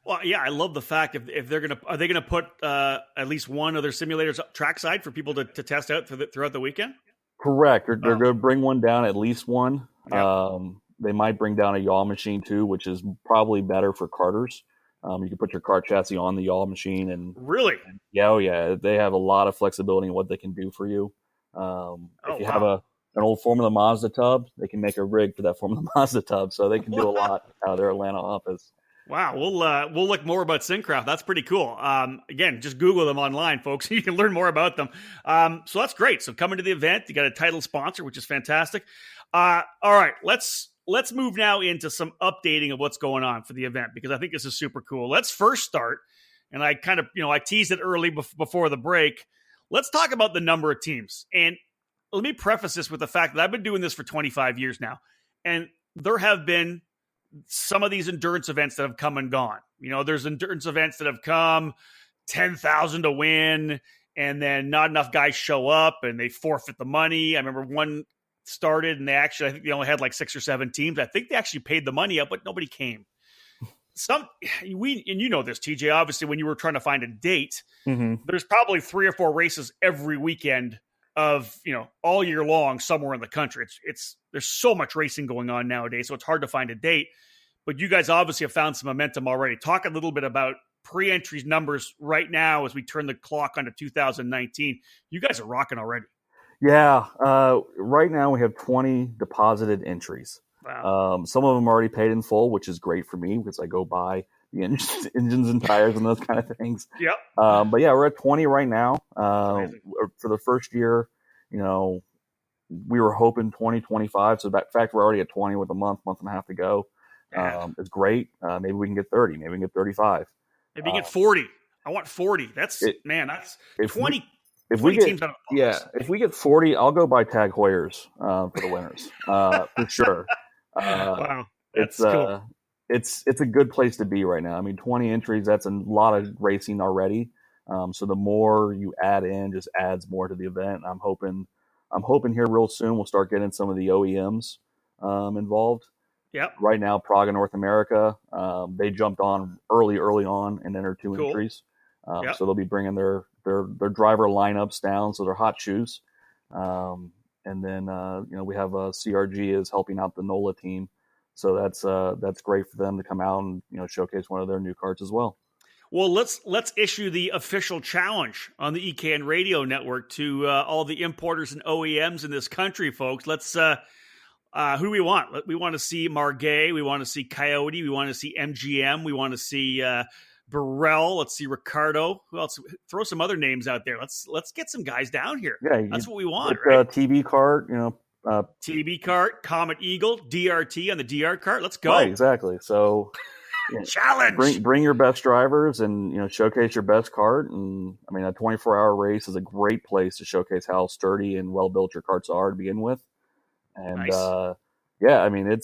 Well, yeah, I love the fact if are they gonna put at least one of their simulators trackside for people to test out throughout the weekend? Correct. They're going to bring one down, at least one. Yep. They might bring down a yaw machine too, which is probably better for karters. You can put your kart chassis on the yaw machine, and really, yeah, they have a lot of flexibility in what they can do for you. If you have an old Formula Mazda tub, they can make a rig for that Formula Mazda tub, so they can do a lot out of their Atlanta office. Wow, we'll look more about SimCraft. That's pretty cool. Again, just Google them online, folks. You can learn more about them. So that's great. So coming to the event, you got a title sponsor, which is fantastic. All right, let's move now into some updating of what's going on for the event, because I think this is super cool. Let's first start, and I kind of, I teased it early before the break. Let's talk about the number of teams. And let me preface this with the fact that I've been doing this for 25 years now, and there have been some of these endurance events that have come and gone. There's endurance events that have come 10,000 to win, and then not enough guys show up and they forfeit the money. I remember one started and I think they only had like 6 or 7 teams. I think they actually paid the money up, but nobody came. And you know this, TJ, obviously when you were trying to find a date, there's probably 3 or 4 races every weekend of, all year long somewhere in the country. There's so much racing going on nowadays, so it's hard to find a date. But you guys obviously have found some momentum already. Talk a little bit about pre-entries numbers right now as we turn the clock onto 2019. You guys are rocking already. Yeah. Right now we have 20 deposited entries. Wow. Some of them already paid in full, which is great for me because I go buy the engines and tires and those kind of things. Yep. But yeah, we're at 20 right now. For the first year, we were hoping 20, 25. So in fact, we're already at 20 with a month and a half to go. It's great. Maybe we can get 30. Maybe we can get 35. Maybe you get 40. I want 40. That's 20. If we get, if we get 40, I'll go buy Tag Heuers for the winners for sure. Wow, that's cool. It's a good place to be right now. I mean, 20 entries, that's a lot of racing already. So the more you add in, just adds more to the event. I'm hoping here real soon we'll start getting some of the OEMs involved. Yep. Right now, Praga North America, they jumped on early on and entered 2 entries. So they'll be bringing their driver lineups down, so they're hot shoes. And then we have CRG is helping out the NOLA team, so that's great for them to come out and showcase one of their new carts as well. Well, let's issue the official challenge on the EKN Radio Network to all the importers and OEMs in this country, folks. Let's who do we want? We want to see Margay, we want to see Coyote, we want to see MGM, we want to see Burrell. Let's see Ricardo. Who else? Throw some other names out there. Let's get some guys down here. Yeah, that's what we want. Right? TV cart, TB kart, Comet Eagle, DRT on the DR kart. Let's go. Right, exactly. So challenge. Bring your best drivers and showcase your best kart. And I mean, a 24-hour race is a great place to showcase how sturdy and well built your karts are to begin with. And Nice. I mean,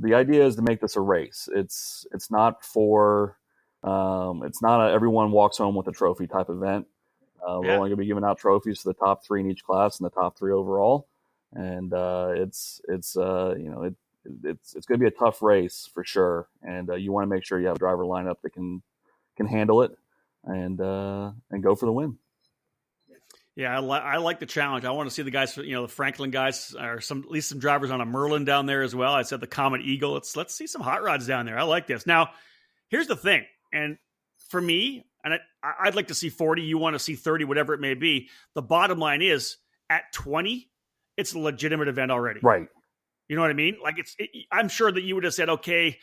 the idea is to make this a race. It's not for it's not a everyone walks home with a trophy type event. We're only going to be giving out trophies to the top 3 in each class and the top 3 overall. And it's going to be a tough race for sure. And you want to make sure you have a driver lineup that can handle it and go for the win. Yeah, I like the challenge. I want to see the guys, the Franklin guys, or at least some drivers on a Merlin down there as well. I said the Comet Eagle. Let's see some hot rods down there. I like this. Now, here's the thing, and for me, and I'd like to see 40. You want to see 30, whatever it may be. The bottom line is at 20, it's a legitimate event already. Right. You know what I mean? Like I'm sure that you would have said, okay,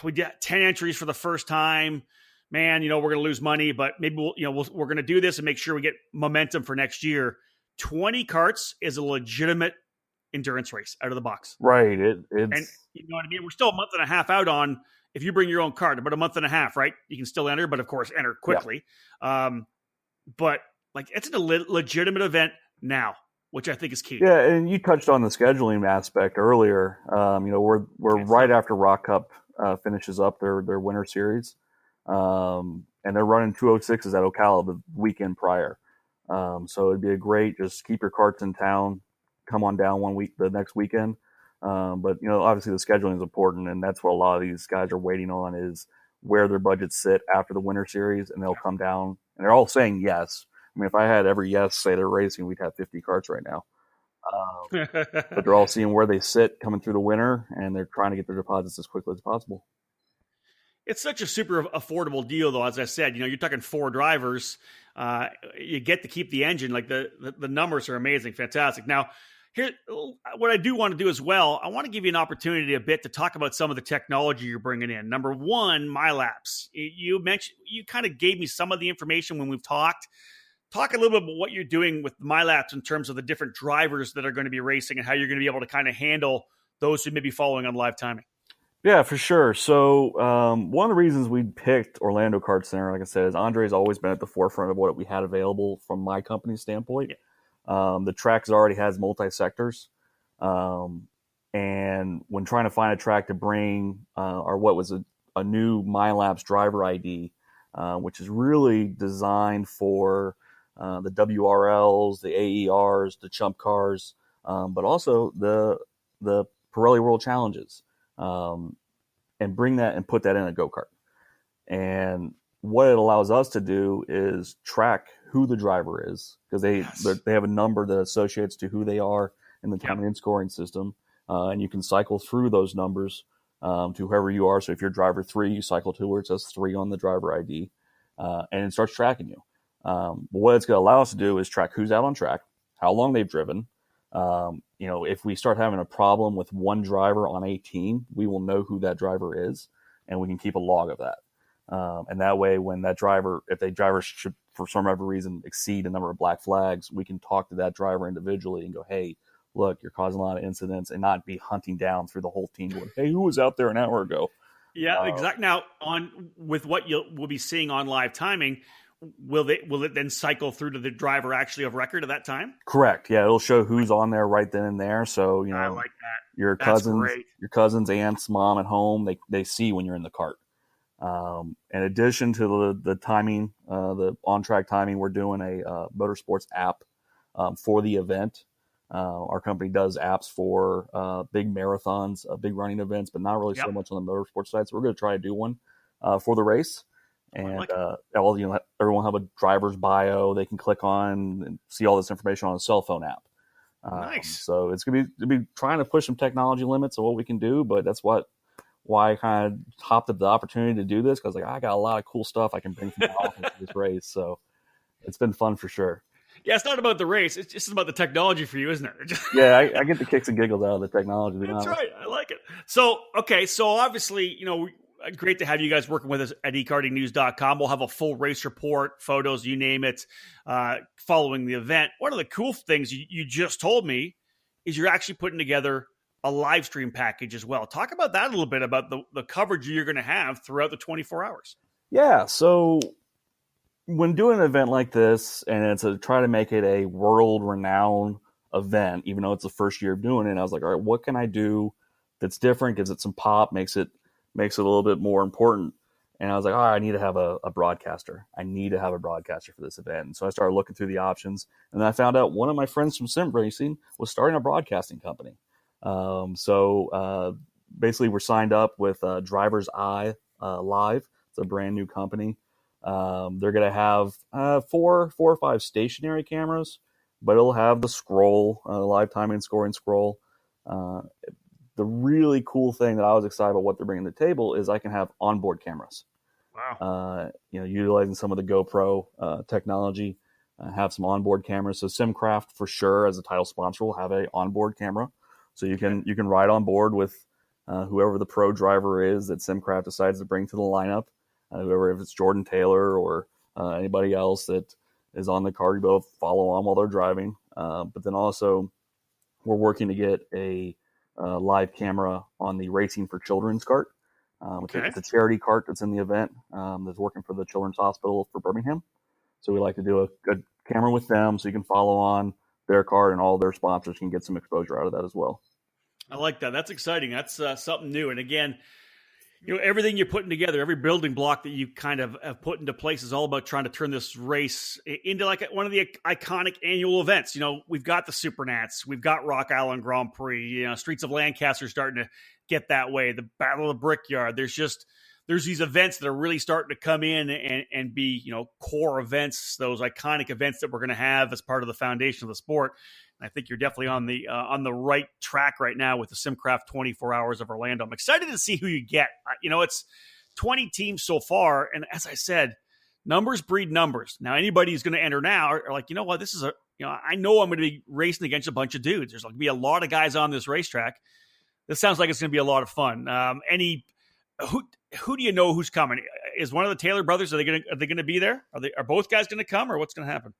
we did 10 entries for the first time. Man, we're going to lose money, but maybe we're going to do this and make sure we get momentum for next year. 20 karts is a legitimate endurance race out of the box. Right. It's and you know what I mean? We're still a month and a half out on, if you bring your own kart, about a month and a half, right? You can still enter, but of course enter quickly. Yeah. But like it's a legitimate event now, which I think is key. Yeah. And you touched on the scheduling aspect earlier. We're right after Rock Cup finishes up their winter series. And they're running 206s at Ocala the weekend prior. So it'd be a great, just keep your karts in town, come on down the next weekend. But obviously the scheduling is important, and that's what a lot of these guys are waiting on is where their budgets sit after the winter series, and they'll come down and they're all saying yes. I mean, if I had every yes say they're racing, we'd have 50 karts right now. But they're all seeing where they sit coming through the winter, and they're trying to get their deposits as quickly as possible. It's such a super affordable deal, though. As I said, you're talking 4 drivers. You get to keep the engine. Like the numbers are amazing, fantastic. Now, here, what I do want to do as well, I want to give you an opportunity a bit to talk about some of the technology you're bringing in. Number one, MyLaps. You kind of gave me some of the information when we've talked. Talk a little bit about what you're doing with MyLaps in terms of the different drivers that are going to be racing and how you're going to be able to kind of handle those who may be following on live timing. Yeah, for sure. So one of the reasons we picked Orlando Kart Center, like I said, is Andre's always been at the forefront of what we had available from my company's standpoint. Yeah. The track already has multi-sectors. And when trying to find a track to bring or what was a new MyLaps driver ID, which is really designed for the WRLs, the AERs, the Chump Cars, but also the Pirelli World Challenges. And bring that and put that in a go-kart. And what it allows us to do is track who the driver is, because they have a number that associates to who they are in the timing and scoring system. And you can cycle through those numbers to whoever you are. So if you're driver 3, you cycle to where it says 3 on the driver ID, and it starts tracking you. But what it's going to allow us to do is track who's out on track, how long they've driven. If we start having a problem with one driver on a team, we will know who that driver is, and we can keep a log of that. And that way, when if that driver should, for some other reason, exceed a number of black flags, we can talk to that driver individually and go, hey, look, you're causing a lot of incidents, and not be hunting down through the whole team going, hey, who was out there an hour ago? Yeah, exactly. Now, with what we'll be seeing on live timing, will it then cycle through to the driver actually of record at that time? Correct. Yeah, it'll show who's on there right then and there. So I like that. Your cousins, aunts, mom at home, they see when you're in the cart. In addition to the timing, the on-track timing, we're doing a motorsports app for the event. Our company does apps for big marathons, big running events, but not really so much on the motorsports side. So we're going to try to do one for the race. And everyone have a driver's bio they can click on and see all this information on a cell phone app. Nice. So it's going to be trying to push some technology limits of what we can do, but that's why I kind of hopped at the opportunity to do this, because I got a lot of cool stuff I can bring from my office to this race. So it's been fun for sure. Yeah, it's not about the race. It's just about the technology for you, isn't it? Yeah, I get the kicks and giggles out of the technology. That's right. I like it. So obviously, great to have you guys working with us at ekartingnews.com. We'll have a full race report, photos, you name it, following the event. One of the cool things you just told me is you're actually putting together a live stream package as well. Talk about that a little bit, about the coverage you're going to have throughout the 24 hours. Yeah, so when doing an event like this, and it's try to make it a world-renowned event, even though it's the first year of doing it, I was like, all right, what can I do that's different, gives it some pop, makes it a little bit more important. And I was like, all right, I need to have a broadcaster. I need to have a broadcaster for this event. And so I started looking through the options, and then I found out one of my friends from sim racing was starting a broadcasting company. So basically we're signed up with Driver's Eye Live. It's a brand new company. They're going to have 4 or 5 stationary cameras, but it'll have the scroll, live timing, scoring scroll. The really cool thing that I was excited about what they're bringing to the table is I can have onboard cameras. Wow. Utilizing some of the GoPro technology, have some onboard cameras. So SimCraft, for sure, as a title sponsor, will have a onboard camera. So you can ride on board with whoever the pro driver is that SimCraft decides to bring to the lineup. Whoever, if it's Jordan Taylor or anybody else that is on the car, you both follow on while they're driving. But then also, we're working to get a live camera on the Racing for Children's cart. It's a charity cart that's in the event that's working for the Children's Hospital for Birmingham. So we like to do a good camera with them so you can follow on their cart, and all their sponsors can get some exposure out of that as well. I like that. That's exciting. That's something new. And again, everything you're putting together, every building block that you kind of have put into place is all about trying to turn this race into like one of the iconic annual events. We've got the Supernats, we've got Rock Island Grand Prix, Streets of Lancaster starting to get that way, the Battle of the Brickyard. There's these events that are really starting to come in and be, core events, those iconic events that we're going to have as part of the foundation of the sport. And I think you're definitely on the right track right now with the SimCraft 24 Hours of Orlando. I'm excited to see who you get. It's 20 teams so far, and as I said, numbers breed numbers. Now, anybody who's going to enter now are like, you know what, this is I know I'm going to be racing against a bunch of dudes. There's going to be a lot of guys on this racetrack. This sounds like it's going to be a lot of fun. Who do you know who's coming? Is one of the Taylor brothers? Are they going to be there? Are both guys going to come, or what's going to happen?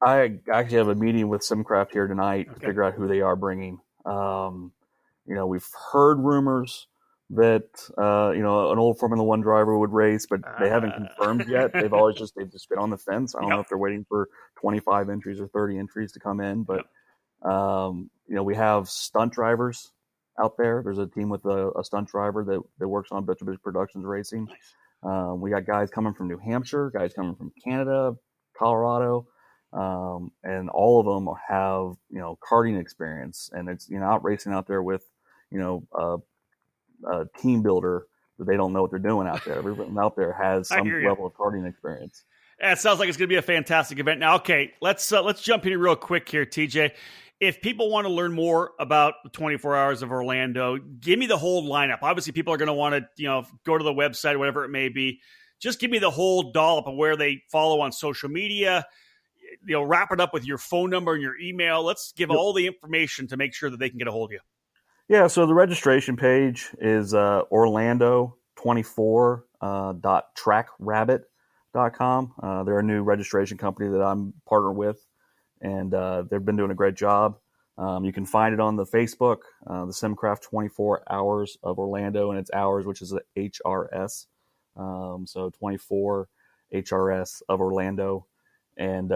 I actually have a meeting with SimCraft here tonight to figure out who they are bringing. We've heard rumors that an old Formula One driver would race, but they haven't confirmed yet. They've just been on the fence. I don't know if they're waiting for 25 entries or 30 entries to come in, but we have stunt drivers out there. There's a team with a stunt driver that works on Butcher Productions Racing. Nice. We got guys coming from New Hampshire, guys coming from Canada, Colorado, and all of them have karting experience, and it's out racing out there with a team builder that they don't know what they're doing out there. Everyone out there has some level of karting experience. Yeah, it sounds like it's going to be a fantastic event. Now, okay, let's jump in real quick here, TJ. If people want to learn more about the 24 Hours of Orlando, give me the whole lineup. Obviously, people are going to want to, go to the website, whatever it may be. Just give me the whole dollop of where they follow on social media. Wrap it up with your phone number and your email. Let's give all the information to make sure that they can get a hold of you. Yeah, so the registration page is orlando24.trackrabbit.com. They're a new registration company that I'm partnered with, and they've been doing a great job. You can find it on the Facebook, the SimCraft 24 Hours of Orlando, and it's hours, which is a HRS. So 24 HRS of Orlando. And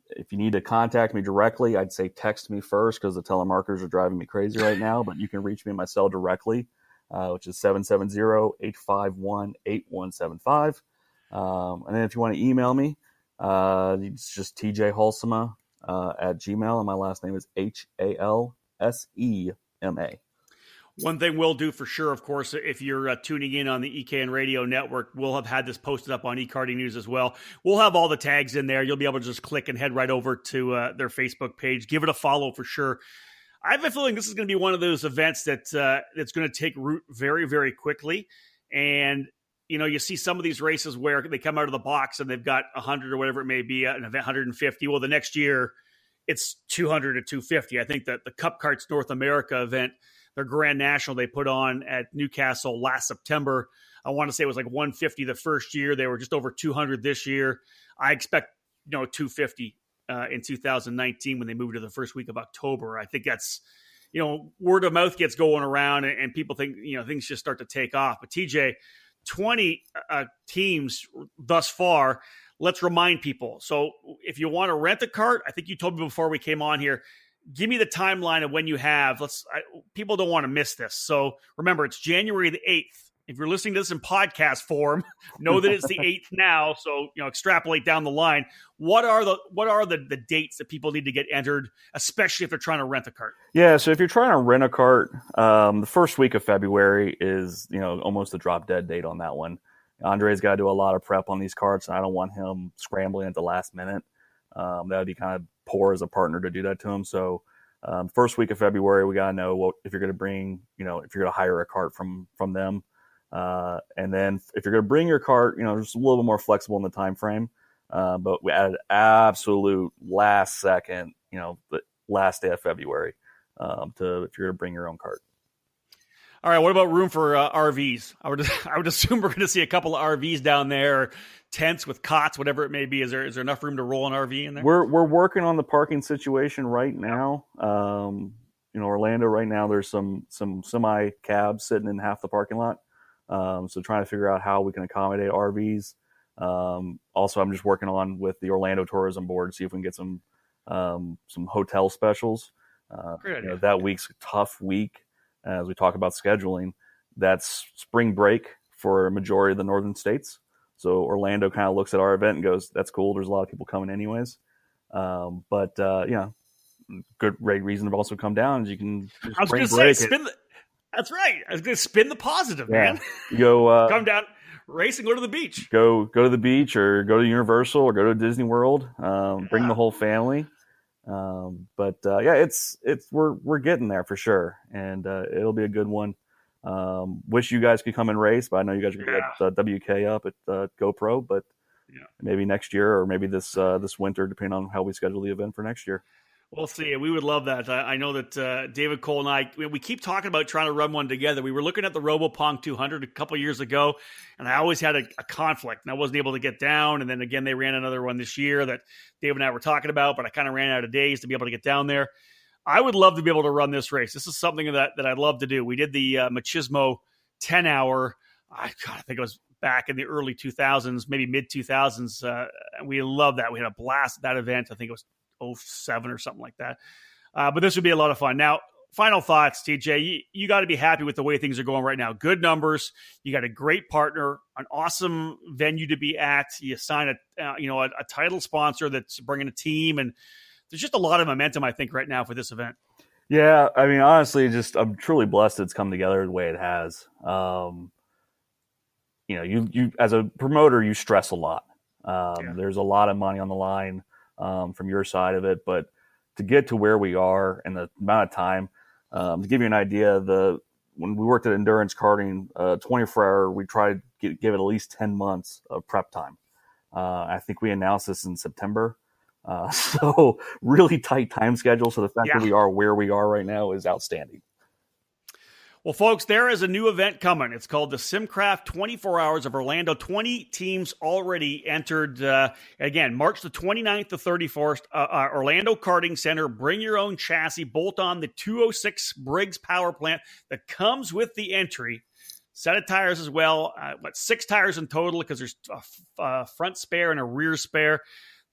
if you need to contact me directly, I'd say text me first because the telemarketers are driving me crazy right now. But you can reach me in my cell directly, which is 770-851-8175. And then if you want to email me, it's just TJ Halsema at Gmail, and my last name is Halsema. One thing we'll do for sure, of course, if you're tuning in on the EKN Radio Network, we'll have had this posted up on eKarting News as well. We'll have all the tags in there. You'll be able to just click and head right over to their Facebook page. Give it a follow for sure. I have a feeling this is going to be one of those events that's going to take root very, very quickly. And, you see some of these races where they come out of the box and they've got 100 or whatever it may be, an event 150. Well, the next year it's 200 to 250. I think that the Cup Karts North America event, their Grand National they put on at Newcastle last September, I want to say it was like 150 the first year. They were just over 200 this year. I expect 250 in 2019 when they move to the first week of October. I think that's word of mouth gets going around and people think, things just start to take off. But TJ, 20 teams thus far. Let's remind people. So if you want to rent a cart, I think you told me before we came on here, give me the timeline of when you have. People don't want to miss this. So remember, it's January the 8th. If you're listening to this in podcast form, know that it's the 8th now. So, extrapolate down the line. What are the dates that people need to get entered, especially if they're trying to rent a cart? Yeah. So if you're trying to rent a cart, the first week of February is, almost the drop dead date on that one. Andre's got to do a lot of prep on these carts, and I don't want him scrambling at the last minute. That would be kind of poor as a partner to do that to him. So first week of February, we got to know if you're going to bring, if you're going to hire a cart from them. And then if you're going to bring your cart, just a little bit more flexible in the time frame. But we added absolute last second, the last day of February, if you're going to bring your own cart. All right. What about room for RVs? I would assume we're going to see a couple of RVs down there, or tents with cots, whatever it may be. Is there enough room to roll an RV in there? We're working on the parking situation right now. Orlando right now, there's some semi cabs sitting in half the parking lot. So trying to figure out how we can accommodate RVs. Also, I'm just working on with the Orlando Tourism Board, see if we can get some hotel specials. Great idea. That week's a tough week as we talk about scheduling. That's spring break for a majority of the northern states. So Orlando kind of looks at our event and goes, "That's cool. There's a lot of people coming anyways." Good reason to also come down is you can. I was going to say that's right. I was going to spin the positive, man. You go come down, race, and go to the beach. Go to the beach, or go to Universal, or go to Disney World. Bring the whole family. We're getting there for sure, and it'll be a good one. Wish you guys could come and race, but I know you guys are going to get WK up at GoPro, but maybe next year, or maybe this winter, depending on how we schedule the event for next year. We'll see. We would love that. I know that David Cole and I, we keep talking about trying to run one together. We were looking at the RoboPong 200 a couple years ago, and I always had a conflict, and I wasn't able to get down. And then again, they ran another one this year that Dave and I were talking about, but I kind of ran out of days to be able to get down there. I would love to be able to run this race. This is something that I'd love to do. We did the Machismo 10-hour. I think it was back in the early 2000s, maybe mid-2000s. We loved that. We had a blast at that event. I think it was 07 or something like that. But this would be a lot of fun. Now, final thoughts, TJ. You got to be happy with the way things are going right now. Good numbers. You got a great partner, an awesome venue to be at. You sign a title sponsor that's bringing a team, and there's just a lot of momentum, I think, right now for this event. Yeah, I mean, honestly, I'm truly blessed it's come together the way it has. You as a promoter, you stress a lot. There's a lot of money on the line from your side of it, but to get to where we are and the amount of time, to give you an idea, when we worked at Endurance Karting, 24-hour, we tried to give it at least 10 months of prep time. I think we announced this in September. So really tight time schedule. So the fact that we are where we are right now is outstanding. Well, folks, there is a new event coming. It's called the SimCraft 24 Hours of Orlando. 20 teams already entered. Again, March the 29th to 31st, Orlando Karting Center. Bring your own chassis. Bolt on the 206 Briggs power plant that comes with the entry. Set of tires as well. 6 tires in total because there's a front spare and a rear spare.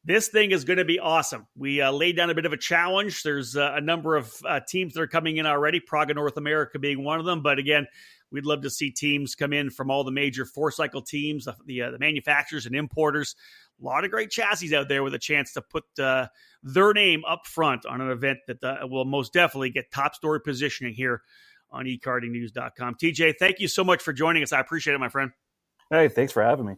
This thing is going to be awesome. We laid down a bit of a challenge. There's a number of teams that are coming in already, Praga North America being one of them. But again, we'd love to see teams come in from all the major four-cycle teams, the manufacturers and importers. A lot of great chassis out there with a chance to put their name up front on an event that will most definitely get top story positioning here on ekartingnews.com. TJ, thank you so much for joining us. I appreciate it, my friend. Hey, thanks for having me.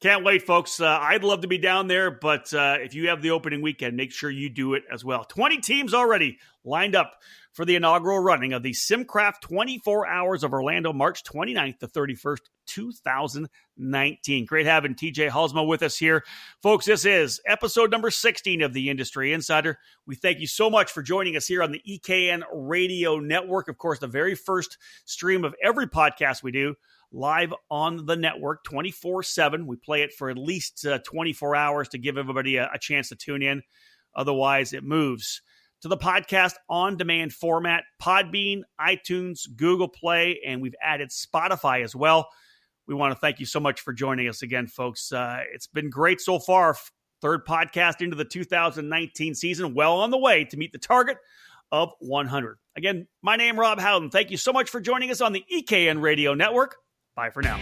Can't wait, folks. I'd love to be down there, but if you have the opening weekend, make sure you do it as well. 20 teams already lined up for the inaugural running of the SimCraft 24 Hours of Orlando, March 29th to 31st, 2019. Great having TJ Halsema with us here. Folks, this is episode number 16 of the Industry Insider. We thank you so much for joining us here on the EKN Radio Network. Of course, the very first stream of every podcast we do, live on the network 24/7. We play it for at least 24 hours to give everybody a chance to tune in. Otherwise, it moves to the podcast on-demand format, Podbean, iTunes, Google Play, and we've added Spotify as well. We want to thank you so much for joining us again, folks. It's been great so far. Third podcast into the 2019 season, well on the way to meet the target of 100. Again, my name is Rob Howden. Thank you so much for joining us on the EKN Radio Network. Bye for now.